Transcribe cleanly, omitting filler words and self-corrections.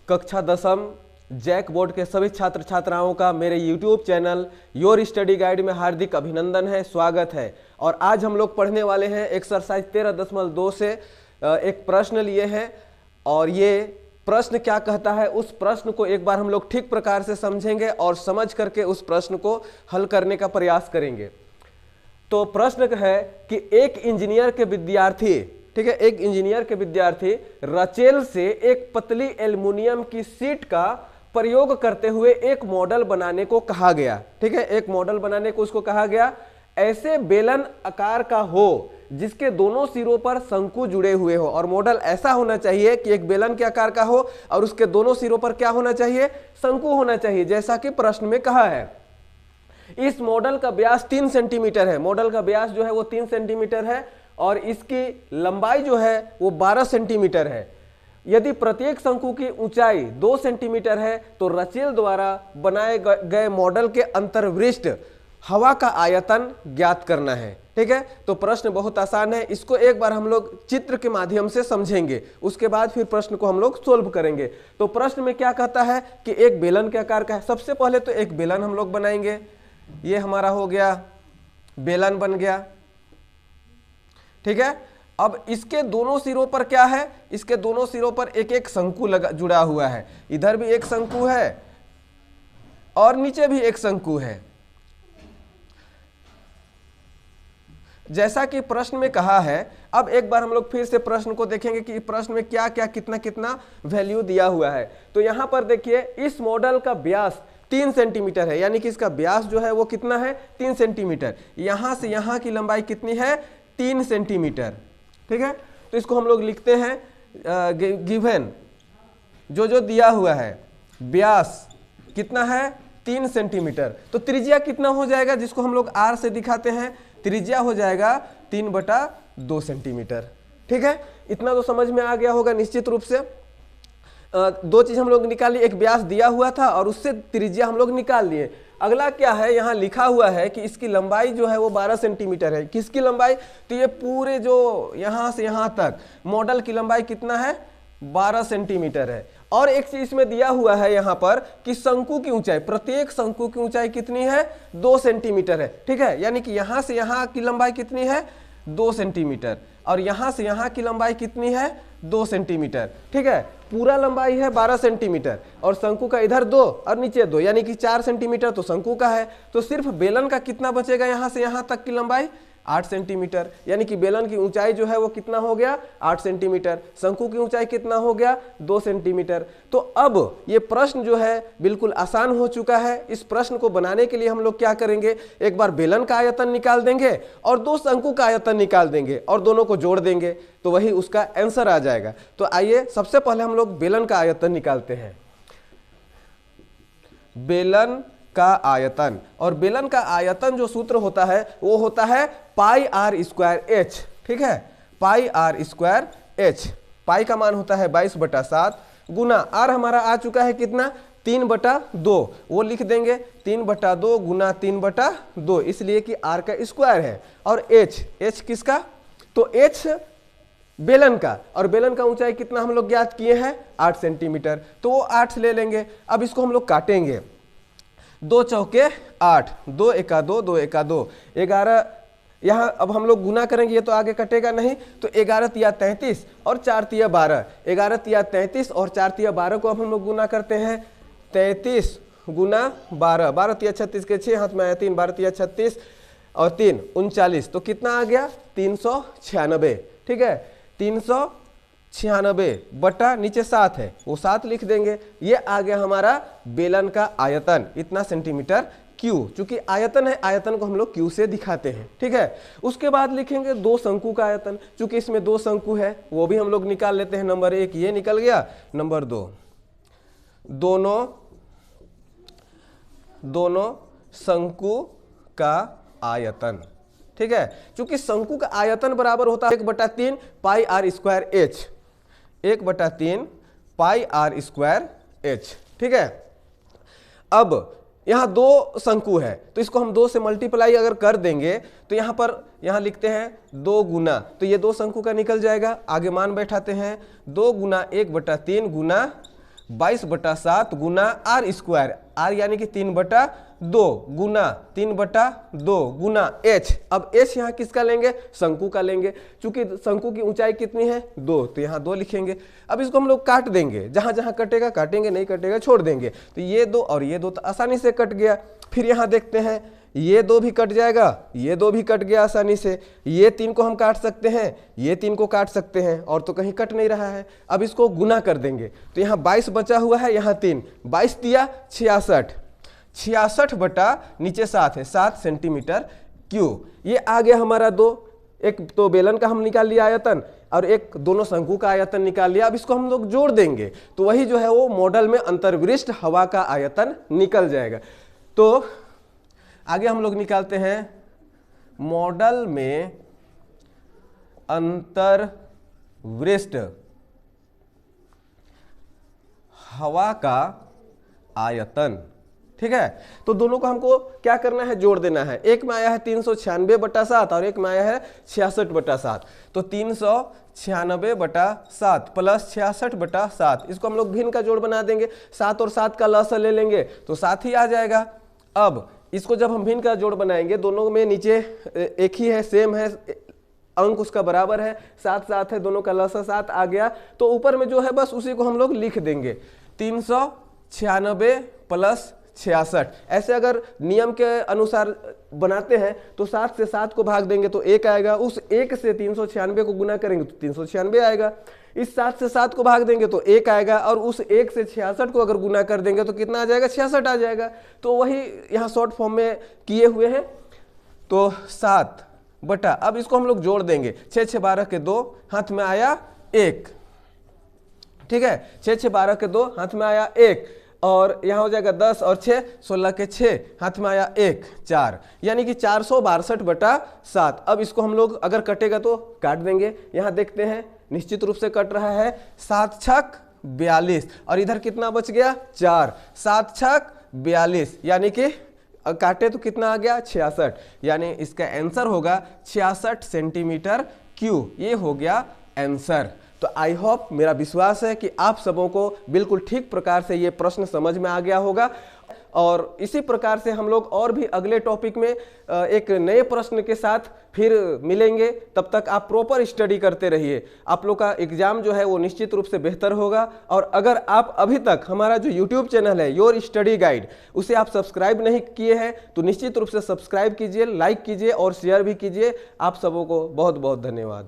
कक्षा 10वीं JAC board के सभी छात्र छात्राओं का मेरे YouTube channel your study guide में हार्दिक अभिनंदन है, स्वागत है। और आज हम लोग पढ़ने वाले हैं एक्सरसाइज 13.2 से एक प्रश्न लिए हैं और ये प्रश्न क्या कहता है उस प्रश्न को एक बार हम लोग ठीक प्रकार से समझेंगे और समझ करके उस प्रश्न को हल करने का प्रयास करेंगे। तो प्रश्न है कि एक इंजीनियर के विद्यार्थी, ठीक है, एक इंजीनियर के विद्यार्थी रचेल से एक पतली एल्युमिनियम की शीट का प्रयोग करते हुए एक मॉडल बनाने को कहा गया। ठीक है, एक मॉडल बनाने को उसको कहा गया। ऐसे बेलन आकार का हो जिसके दोनों सिरों पर शंकु जुड़े हुए हो, और मॉडल ऐसा होना चाहिए कि एक बेलन के आकार का हो और उसके दोनों सिरों पर क्या होना चाहिए, शंकु होना चाहिए, जैसा कि प्रश्न में कहा है। इस मॉडल का व्यास 3 सेंटीमीटर है। मॉडल का व्यास जो है वो 3 सेंटीमीटर है और इसकी लंबाई जो है वो 12 सेंटीमीटर है। यदि प्रत्येक शंकु की ऊंचाई 2 सेंटीमीटर है तो रचेल द्वारा बनाए गए मॉडल के अंतर्वृष्ट हवा का आयतन ज्ञात करना है। ठीक है, तो प्रश्न बहुत आसान है, इसको एक बार हम लोग चित्र के माध्यम से समझेंगे, उसके बाद फिर प्रश्न को हम लोग सोल्व करेंगे। तो प्रश्न में क्या कहता है कि एक बेलन के आकार का है। सबसे पहले तो एक बेलन हम लोग बनाएंगे। ये हमारा हो गया, बेलन बन गया। ठीक है, अब इसके दोनों सिरों पर क्या है, इसके दोनों सिरों पर एक एक शंकु जुड़ा हुआ है। इधर भी एक शंकु है और नीचे भी एक शंकु है। जैसा कि प्रश्न में कहा है, अब एक बार हम लोग फिर से प्रश्न को देखेंगे कि प्रश्न में क्या क्या कितना कितना वैल्यू दिया हुआ है। तो यहां पर देखिए, इस मॉडल का व्यास 3 सेंटीमीटर है, यानी कि इसका व्यास जो है वो कितना है, 3 सेंटीमीटर। यहां से यहां की लंबाई कितनी है, 3 सेंटीमीटर। ठीक है, तो इसको हम लोग लिखते हैं गिवन जो दिया हुआ है, व्यास कितना है, 3 सेंटीमीटर। तो त्रिज्या कितना हो जाएगा, जिसको हम लोग आर से दिखाते हैं, त्रिज्या हो जाएगा 3/2 सेंटीमीटर। ठीक है, इतना तो समझ में आ गया होगा निश्चित रूप से। दो चीज हम लोग निकाल लिए, एक व्यास दिया हुआ था और उससे त्रिज्या हम लोग निकाल लिए। अगला क्या है, यहाँ लिखा हुआ है कि इसकी लंबाई जो है वो 12 सेंटीमीटर है। किसकी लंबाई, तो ये पूरे जो यहाँ से यहाँ तक मॉडल की लंबाई कितना है, 12 सेंटीमीटर है। और एक चीज इसमें दिया हुआ है यहाँ पर कि शंकु की ऊंचाई, प्रत्येक शंकु की ऊंचाई कितनी है, 2 सेंटीमीटर है। ठीक है, यानी कि यहाँ से यहाँ की लंबाई कितनी है, 2 सेंटीमीटर, और यहाँ से यहाँ की लंबाई कितनी है, 2 सेंटीमीटर। ठीक है, पूरा लंबाई है 12 सेंटीमीटर और शंकु का इधर 2 और नीचे 2, यानी कि 4 सेंटीमीटर तो शंकु का है। तो सिर्फ बेलन का कितना बचेगा, यहाँ से यहाँ तक की लंबाई 8 सेंटीमीटर, यानी कि बेलन की ऊंचाई जो है वो कितना हो गया, 8 सेंटीमीटर। शंकु की ऊंचाई कितना हो गया, 2 सेंटीमीटर। तो अब ये प्रश्न जो है बिल्कुल आसान हो चुका है। इस प्रश्न को बनाने के लिए हम लोग क्या करेंगे, एक बार बेलन का आयतन निकाल देंगे और 2 शंकु का आयतन निकाल देंगे और दोनों को जोड़ देंगे, तो वही उसका आंसर आ जाएगा। तो आइए सबसे पहले हम लोग बेलन का आयतन निकालते हैं। बेलन का आयतन, और बेलन का आयतन जो सूत्र होता है वो होता है पाई आर स्क्वायर एच। ठीक है, पाई आर स्क्वायर एच, पाई का मान होता है 22/7 गुना आर हमारा आ चुका है कितना, 3/2, वो लिख देंगे 3/2 गुना 3/2, इसलिए कि आर का स्क्वायर है। और एच किसका, तो एच बेलन का, और बेलन का ऊंचाई कितना हम लोग ज्ञात किए हैं, 8 सेंटीमीटर, तो वो 8 ले लेंगे। अब इसको हम लोग काटेंगे, 2 चौके 8, 2 एका 2, 2 एका 2, 11। यहाँ अब हम लोग गुना करेंगे, ये तो आगे कटेगा नहीं, तो 11 तिया 33 और 4 तिया 12, 11 तिया 33 और 4 तिया 12 को अब हम लोग गुना करते हैं। 33 गुना 12, 12 तिया 36 के 6 हाथ में आया 3, 12 तिया 36 और 3 39, तो कितना आ गया, 396। ठीक है, 396 बटा नीचे 7 है, वो 7 लिख देंगे। ये आ गया हमारा बेलन का आयतन, इतना सेंटीमीटर क्यू। चूंकि आयतन है, आयतन को हम लोग क्यू से दिखाते हैं। ठीक है, उसके बाद लिखेंगे 2 शंकु का आयतन। चूंकि इसमें 2 शंकु है वो भी हम लोग निकाल लेते हैं। नंबर 1 ये निकल गया, नंबर 2 दोनों शंकु का आयतन। ठीक है, चूंकि शंकु का आयतन बराबर होता है 1/3 pi r square h, 1/3 pi r square h. ठीक है, अब यहाँ 2 शंकु है तो इसको हम 2 से मल्टीप्लाई अगर कर देंगे तो यहाँ लिखते हैं 2 गुना, तो ये 2 शंकु का निकल जाएगा। आगे मान बैठाते हैं, 2 गुना 1/3 गुना 22/7 गुना आर स्क्वायर, आर यानी कि 3/2 गुना 3/2 गुना एच। अब एच यहाँ किसका लेंगे, शंकु का लेंगे, चूंकि शंकु की ऊंचाई कितनी है 2, तो यहाँ 2 लिखेंगे। अब इसको हम लोग काट देंगे, जहां जहां कटेगा काटेंगे, नहीं कटेगा छोड़ देंगे। तो ये 2 और ये 2 तो आसानी से कट गया। फिर यहाँ देखते हैं ये 2 भी कट जाएगा, ये 2 भी कट गया आसानी से। ये 3 को हम काट सकते हैं, ये 3 को काट सकते हैं, और तो कहीं कट नहीं रहा है। अब इसको गुना कर देंगे, तो यहाँ 22 बचा हुआ है, यहाँ 3, 22 दिया 66, 66 बटा नीचे 7 है, 7 सेंटीमीटर क्यूब। ये आ गया हमारा 2, एक तो बेलन का हम निकाल लिया आयतन, और एक दोनों शंकु का आयतन निकाल लिया। अब इसको हम लोग जोड़ देंगे, तो वही जो है वो मॉडल में अंतर्विशिष्ट हवा का आयतन निकल जाएगा। तो आगे हम लोग निकालते हैं मॉडल में अंतर्विशिष्ट हवा का आयतन। ठीक है, तो दोनों को हमको क्या करना है, जोड़ देना है। एक में आया है 396/7 और एक में आया है 66/7। तो 396/7 प्लस 66/7, इसको हम लोग भिन्न का जोड़ बना देंगे। 7 और 7 का लसा ले लेंगे तो 7 ही आ जाएगा। अब इसको जब हम भिन्न का जोड़ बनाएंगे, दोनों में नीचे एक ही है, सेम है, अंक उसका बराबर है, 7 7 है, दोनों का लसा 7 आ गया। तो ऊपर में जो है बस उसी को हम लोग लिख देंगे, 396 प्लस 66। ऐसे अगर नियम के अनुसार बनाते हैं तो 7 से 7 को भाग देंगे तो 1 आएगा, उस 1 से 396 को गुना करेंगे तो 396 आएगा, इस 7 से 7 को भाग देंगे तो 1 आएगा, और उस 1 से 66 को अगर गुना कर देंगे तो कितना आ जाएगा, 66 आ जाएगा। तो वही यहाँ शॉर्ट फॉर्म में किए हुए हैं। तो 7 बटा, अब इसको हम लोग जोड़ देंगे, 6 6 12 के 2, हाथ में आया 1। ठीक है, 6 6 12 के 2, हाथ में आया 1, और यहाँ हो जाएगा 10 और 6 16 के 6, हाथ में आया 1 4, यानी कि 462/7। अब इसको हम लोग अगर कटेगा तो काट देंगे। यहाँ देखते हैं निश्चित रूप से कट रहा है, 7 छक 42, और इधर कितना बच गया 4, 7 छक 42, यानी कि काटे तो कितना आ गया 66, यानी इसका आंसर होगा 66 सेंटीमीटर क्यूब। ये हो गया आंसर। तो आई होप, मेरा विश्वास है कि आप सबों को बिल्कुल ठीक प्रकार से ये प्रश्न समझ में आ गया होगा, और इसी प्रकार से हम लोग और भी अगले टॉपिक में एक नए प्रश्न के साथ फिर मिलेंगे। तब तक आप प्रॉपर स्टडी करते रहिए, आप लोग का एग्जाम जो है वो निश्चित रूप से बेहतर होगा। और अगर आप अभी तक हमारा जो यूट्यूब चैनल है योर स्टडी गाइड, उसे आप सब्सक्राइब नहीं किए हैं तो निश्चित रूप से सब्सक्राइब कीजिए, लाइक कीजिए और शेयर भी कीजिए। आप सबों को बहुत बहुत धन्यवाद।